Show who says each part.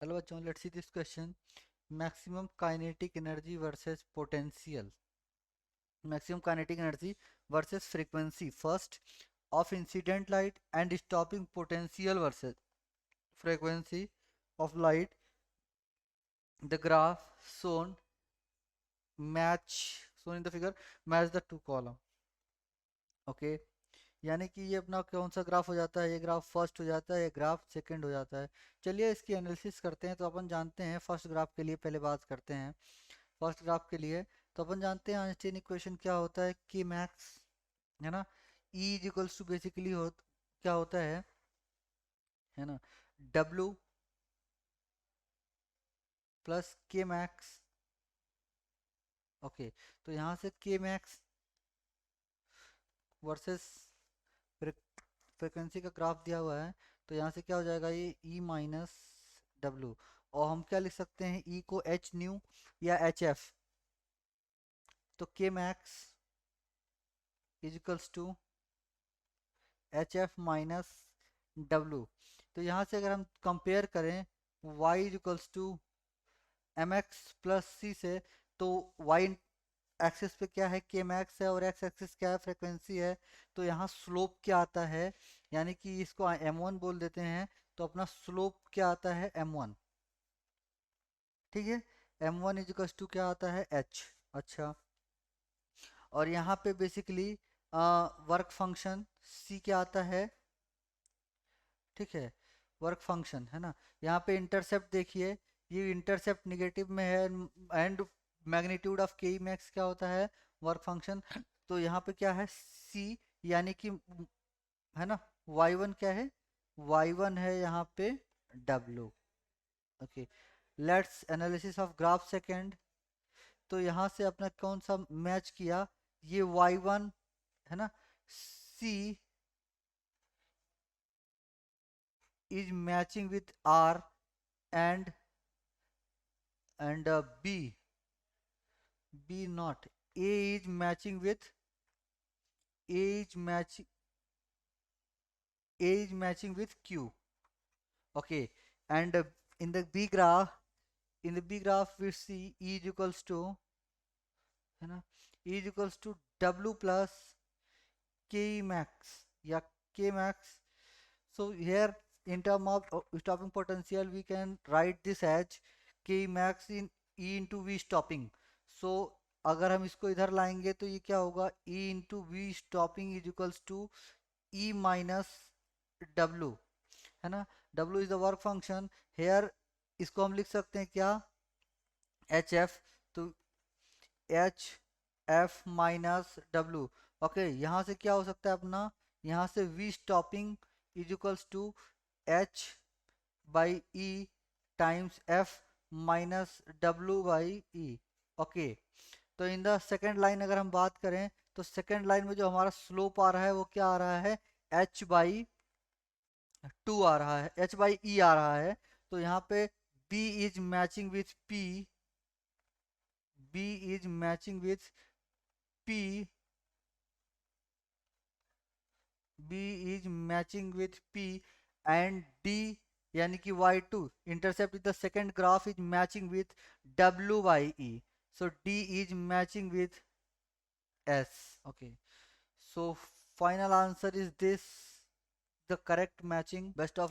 Speaker 1: Hello बच्चों, let's see this question. Maximum kinetic energy versus potential. Maximum kinetic energy versus frequency first of incident light and stopping potential versus frequency of light. The graph shown shown in the figure match the two column. Okay, यानी कि ये अपना कौन सा graph हो जाता है, ये ग्राफ फर्स्ट हो जाता है, ये ग्राफ सेकंड हो जाता है. चलिए इसकी एनालिसिस करते हैं. तो अपन जानते हैं फर्स्ट ग्राफ के लिए पहले बात करते हैं. फर्स्ट ग्राफ के लिए तो अपन जानते हैं आइंस्टीन इक्वेशन क्या होता है, कि मैक्स, है ना. E is equals to basically क्या होता है ना, W plus K max. Okay, तो यहाँ से के मैक्स वर्सेस फ्रिक्वेंसी का ग्राफ दिया हुआ है. तो यहाँ से क्या हो जाएगा, ये ई माइनस डब्लू. और हम क्या लिख सकते हैं, ई को एच न्यू या एच एफ. तो K max is equals to H F minus W. तो यहाँ से अगर हम कंपेयर करें y is equals to M X plus C से, तो y एक्सिस पे क्या है, के मैक्स है, और एक्स एक्सिस क्या है, फ्रिक्वेंसी है. तो यहाँ स्लोप क्या आता है, यानी कि इसको m1 बोल देते हैं. तो अपना स्लोप क्या आता है, m1. ठीक है, m1 इज इक्वल्स टू क्या आता है, h. अच्छा, और यहाँ पे बेसिकली वर्क फंक्शन c क्या आता है. ठीक है, वर्क फंक्शन है ना. यहाँ पे इंटरसेप्ट देखिए, ये इंटरसेप्ट निगेटिव में है. एंड मैग्नीट्यूड ऑफ के मैक्स क्या होता है, वर्क फंक्शन. तो यहाँ पे क्या है, सी, यानी कि है ना, y1 क्या है, y1 है यहाँ पे w. Okay, let's analysis of graph second. तो यहाँ से अपना कौन सा मैच किया, ये y1 है ना. c is matching with r and b not. a is matching with a is matching a is matching with q. Okay, and in the b graph we see e is equals to, है ना, e is equals to w plus k max या k max. So here in term of stopping potential we can write this as k max in e into v stopping. So अगर हम इसको इधर लाएंगे तो ये क्या होगा, e into v stopping is equals to e minus w, है ना. w is the work function. here इसको हम लिख सकते हैं क्या, एच एफ. तो H F minus W. Okay, यहाँ से क्या हो सकता है अपना, यहाँ से V stopping is equals to H by E times F minus W by E. Okay, तो इन द सेकेंड लाइन अगर हम बात करें, तो सेकेंड लाइन में जो हमारा स्लोप आ रहा है वो क्या आ रहा है, एच बाई टू आ रहा है, एच बाई ई आ रहा है. तो यहाँ पे B is matching with P, B is matching with P, B is matching with P, and D यानी कि Y2 intercept with the second graph is matching with W by E. So D is matching with S. Okay. So final answer is this, the correct matching. Best of